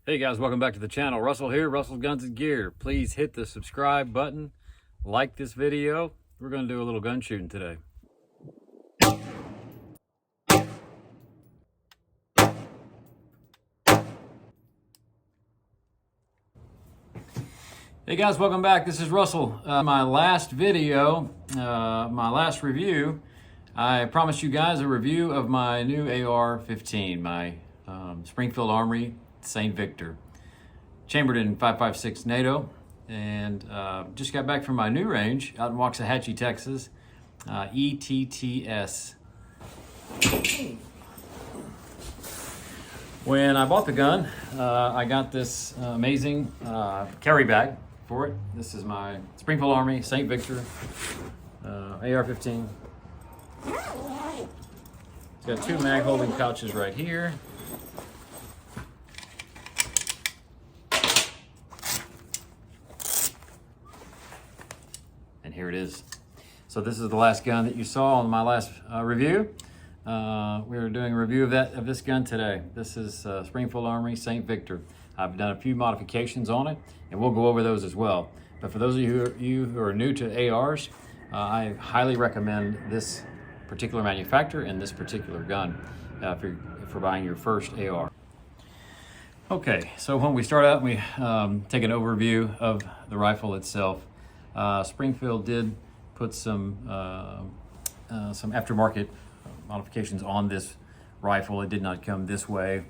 Hey guys, welcome back to the channel. Russell here, Russell's Guns and Gear. Please hit the subscribe button, like this video. We're going to do a little gun shooting today. Hey guys, welcome back. This is Russell. My last video, my last review, I promised you guys a review of my new AR-15, my Springfield Armory St. Victor. Chambered in 5.56 NATO, and just got back from my new range out in Waxahachie, Texas, ETTS. When I bought the gun, I got this amazing carry bag for it. This is my Springfield Armory St. Victor AR-15. It's got two mag holding pouches right here. And here it is. So this is the last gun that you saw on my last review. We're doing a review of this gun today. This is Springfield Armory St. Victor. I've done a few modifications on it, and we'll go over those as well. But for those of you who are new to ARs, I highly recommend this particular manufacturer and this particular gun if you're buying your first AR. Okay, so when we start out, we take an overview of the rifle itself. Springfield did put some aftermarket modifications on this rifle. It did not come this way,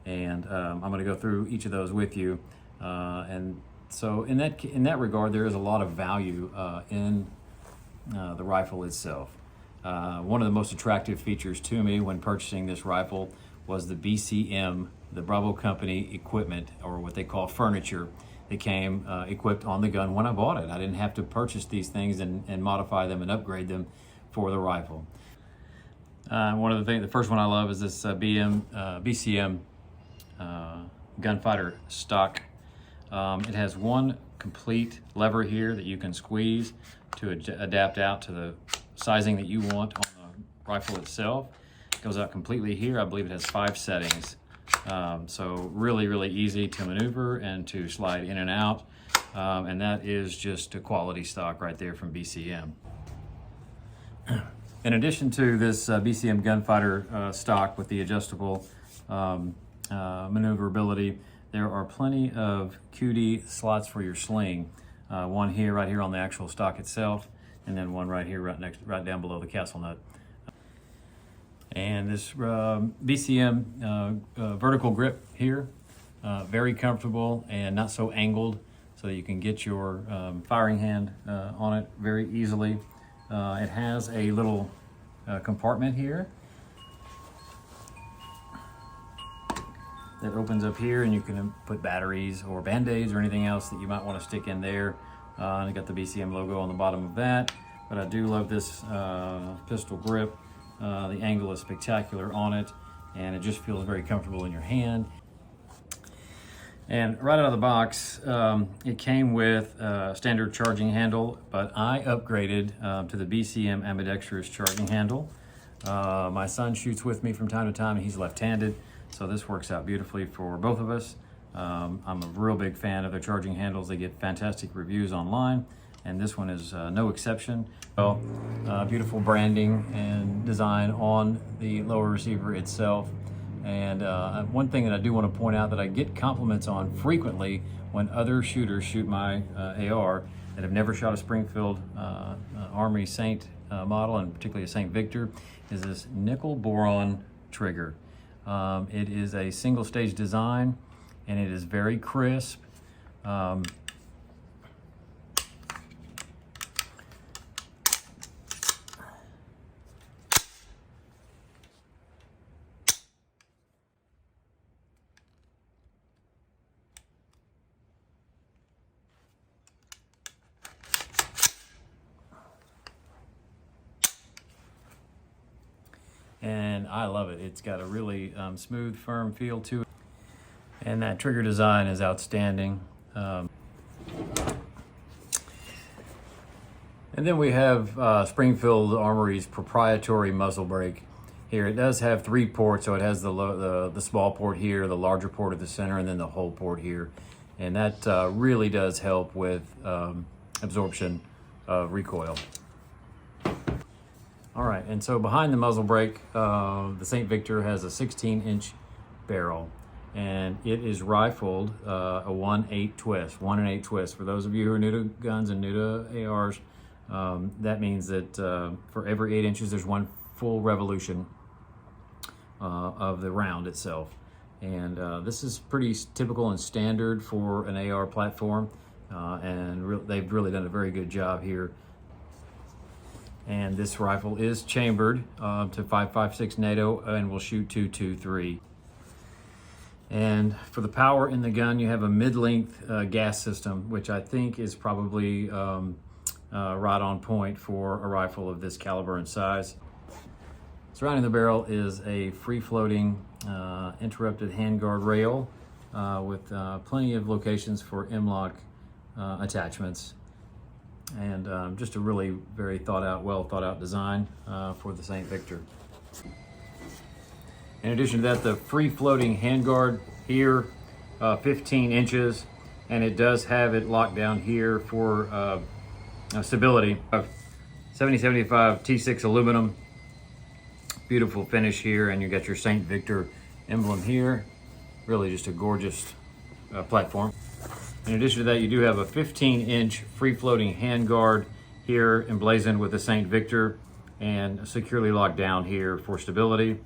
and I'm going to go through each of those with you. And so in that regard, there is a lot of value in the rifle itself. One of the most attractive features to me when purchasing this rifle was the BCM, the Bravo Company equipment, or what they call furniture. They came equipped on the gun when I bought it. I didn't have to purchase these things and modify them and upgrade them for the rifle. The first one I love is this BCM gunfighter stock. It has one complete lever here that you can squeeze to adapt out to the sizing that you want on the rifle itself. It goes out completely here. I believe it has 5 settings. So really easy to maneuver and to slide in and out. And that is just a quality stock right there from BCM. In addition to this BCM gunfighter stock with the adjustable maneuverability, there are plenty of QD slots for your sling. One here, right here on the actual stock itself, and then one right here, right down below the castle nut. And this BCM vertical grip here, very comfortable and not so angled, so that you can get your firing hand on it very easily. It has a little compartment here that opens up here, and you can put batteries or band-aids or anything else that you might want to stick in there. And I got the BCM logo on the bottom of that, but I do love this pistol grip. The angle is spectacular on it, and it just feels very comfortable in your hand. And right out of the box, it came with a standard charging handle, but I upgraded to the BCM ambidextrous charging handle. My son shoots with me from time to time, and he's left-handed, so this works out beautifully for both of us. I'm a real big fan of their charging handles. They get fantastic reviews online, and this one is no exception. Well, beautiful branding and design on the lower receiver itself. And one thing that I do want to point out that I get compliments on frequently when other shooters shoot my AR that have never shot a Springfield Armory Saint model, and particularly a St. Victor, is this nickel boron trigger. It is a single stage design, and it is very crisp. And I love it. It's got a really smooth, firm feel to it. And that trigger design is outstanding. And then we have Springfield Armory's proprietary muzzle brake. here. It does have 3 ports, so it has the small port here, the larger port at the center, and then the whole port here. And that really does help with absorption of recoil. All right, and so behind the muzzle brake, the St. Victor has a 16-inch barrel, and it is rifled a 1/8 twist. 1 1/8 twist. For those of you who are new to guns and new to ARs, that means that for every 8 inches, there's 1 full revolution of the round itself. And this is pretty typical and standard for an AR platform, and they've really done a very good job here. And this rifle is chambered to 5.56 NATO and will shoot 2.23. And for the power in the gun, you have a mid-length gas system, which I think is probably right on point for a rifle of this caliber and size. Surrounding the barrel is a free-floating interrupted handguard rail with plenty of locations for M-LOK attachments. And just a really very well thought out design for the St. Victor. In addition to that, the free floating handguard here, 15 inches, and it does have it locked down here for stability. 7075 T6 aluminum, beautiful finish here, and you got your St. Victor emblem here. Really just a gorgeous platform. In addition to that, you do have a 15-inch free-floating handguard here emblazoned with the St. Victor and securely locked down here for stability.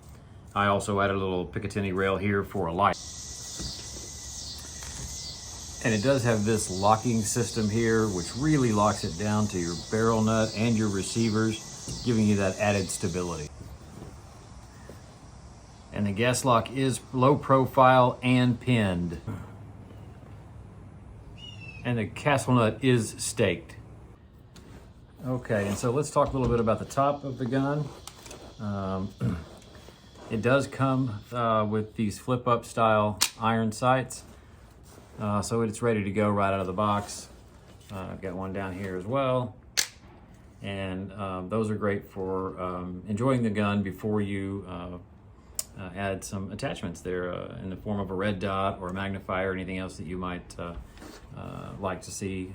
I also added a little Picatinny rail here for a light. And it does have this locking system here, which really locks it down to your barrel nut and your receivers, giving you that added stability. And the gas lock is low profile and pinned. And the castle nut is staked. Okay, and so let's talk a little bit about the top of the gun. It does come with these flip-up style iron sights, so it's ready to go right out of the box. I've got one down here as well, and those are great for enjoying the gun before you add some attachments there in the form of a red dot or a magnifier or anything else that you might like to see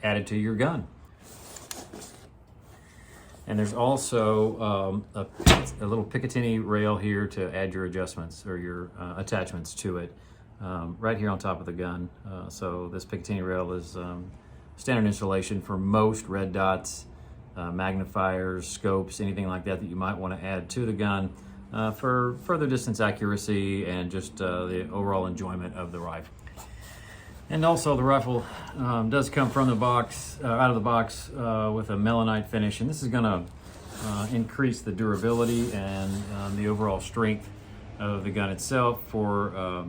added to your gun. And there's also a little Picatinny rail here to add your adjustments or your attachments to it right here on top of the gun. So this Picatinny rail is standard installation for most red dots, magnifiers, scopes, anything like that that you might want to add to the gun for further distance accuracy and just the overall enjoyment of the rifle. And also the rifle does come from the box, out of the box with a melanite finish, and this is going to increase the durability and the overall strength of the gun itself for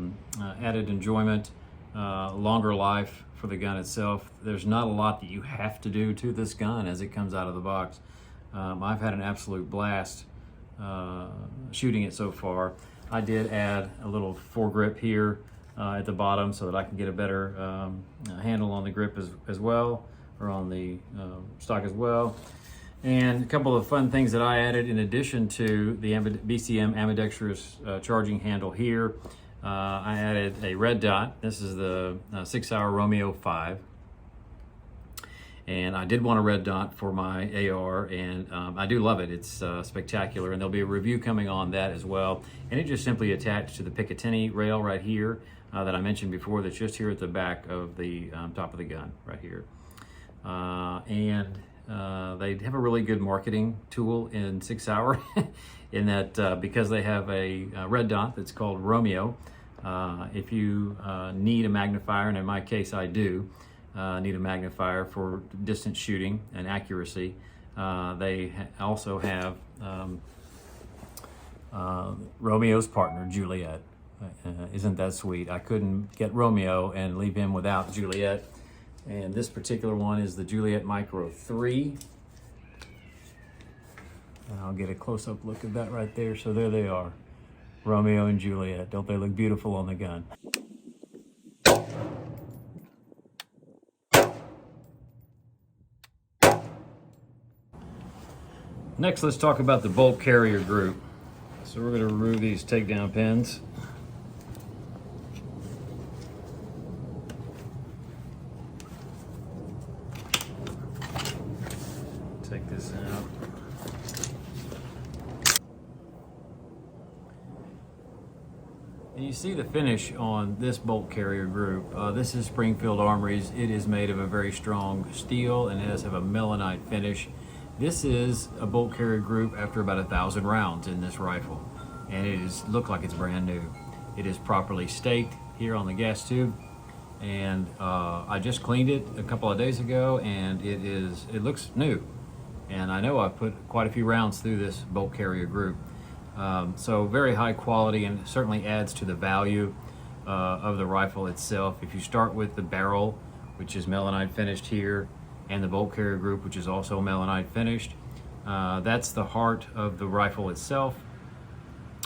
added enjoyment, longer life for the gun itself. There's not a lot that you have to do to this gun as it comes out of the box. I've had an absolute blast shooting it so far. I did add a little foregrip here at the bottom so that I can get a better handle on the grip as well, or on the stock as well. And a couple of fun things that I added in addition to the BCM ambidextrous charging handle here. I added a red dot. This is the 6 Hour Romeo 5. And I did want a red dot for my AR, and I do love it. It's spectacular, and there'll be a review coming on that as well. And it just simply attached to the Picatinny rail right here that I mentioned before, that's just here at the back of the top of the gun right here. They have a really good marketing tool in 6 Hour in that because they have a red dot that's called Romeo. If you need a magnifier, and in my case I do, need a magnifier for distance shooting and accuracy, they also have Romeo's partner, Juliet. Isn't that sweet? I couldn't get Romeo and leave him without Juliet. And this particular one is the Juliet Micro 3. And I'll get a close-up look at that right there. So there they are, Romeo and Juliet. Don't they look beautiful on the gun? Next, let's talk about the bolt carrier group. So we're going to remove these takedown pins. Take this out. And you see the finish on this bolt carrier group. This is Springfield Armory's. It is made of a very strong steel and it does have a melanite finish. This is a bolt carrier group after about 1,000 rounds in this rifle, and it is look like it's brand new. It is properly staked here on the gas tube, and I just cleaned it a couple of days ago, and it looks new. And I know I've put quite a few rounds through this bolt carrier group. So very high quality, and certainly adds to the value of the rifle itself. If you start with the barrel, which is melanite finished here, and the bolt carrier group, which is also melanite finished, that's the heart of the rifle itself.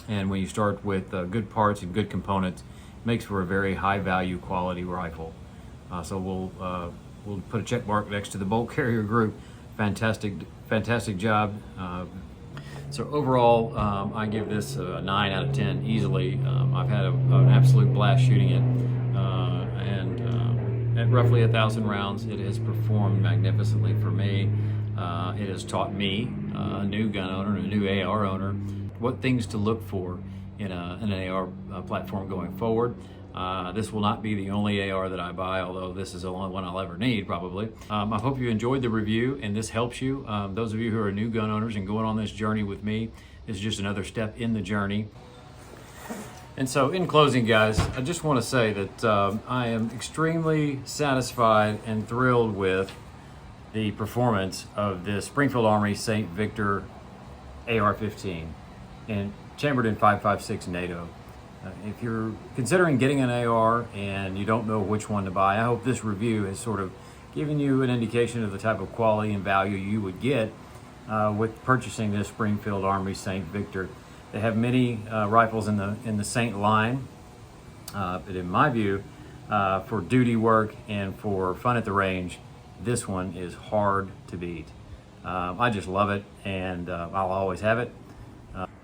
And when you start with good parts and good components, it makes for a very high value quality rifle. So we'll put a check mark next to the bolt carrier group. Fantastic job. So overall, I give this a 9 out of 10 easily. I've had an absolute blast shooting it, and at roughly 1,000 rounds, it has performed magnificently for me. It has taught me, a new gun owner, and a new AR owner, what things to look for in an AR platform going forward. This will not be the only AR that I buy, although this is the only one I'll ever need, probably. I hope you enjoyed the review and this helps you. Those of you who are new gun owners and going on this journey with me, this is just another step in the journey. And so in closing, guys, I just want to say that I am extremely satisfied and thrilled with the performance of this Springfield Armory St. Victor AR-15 and chambered in 5.56 NATO. If you're considering getting an AR and you don't know which one to buy, I hope this review has sort of given you an indication of the type of quality and value you would get with purchasing this Springfield Armory St. Victor. They have many rifles in the St. line, but in my view, for duty work and for fun at the range, this one is hard to beat. I just love it, and I'll always have it.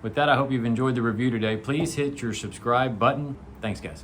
With that, I hope you've enjoyed the review today. Please hit your subscribe button. Thanks, guys.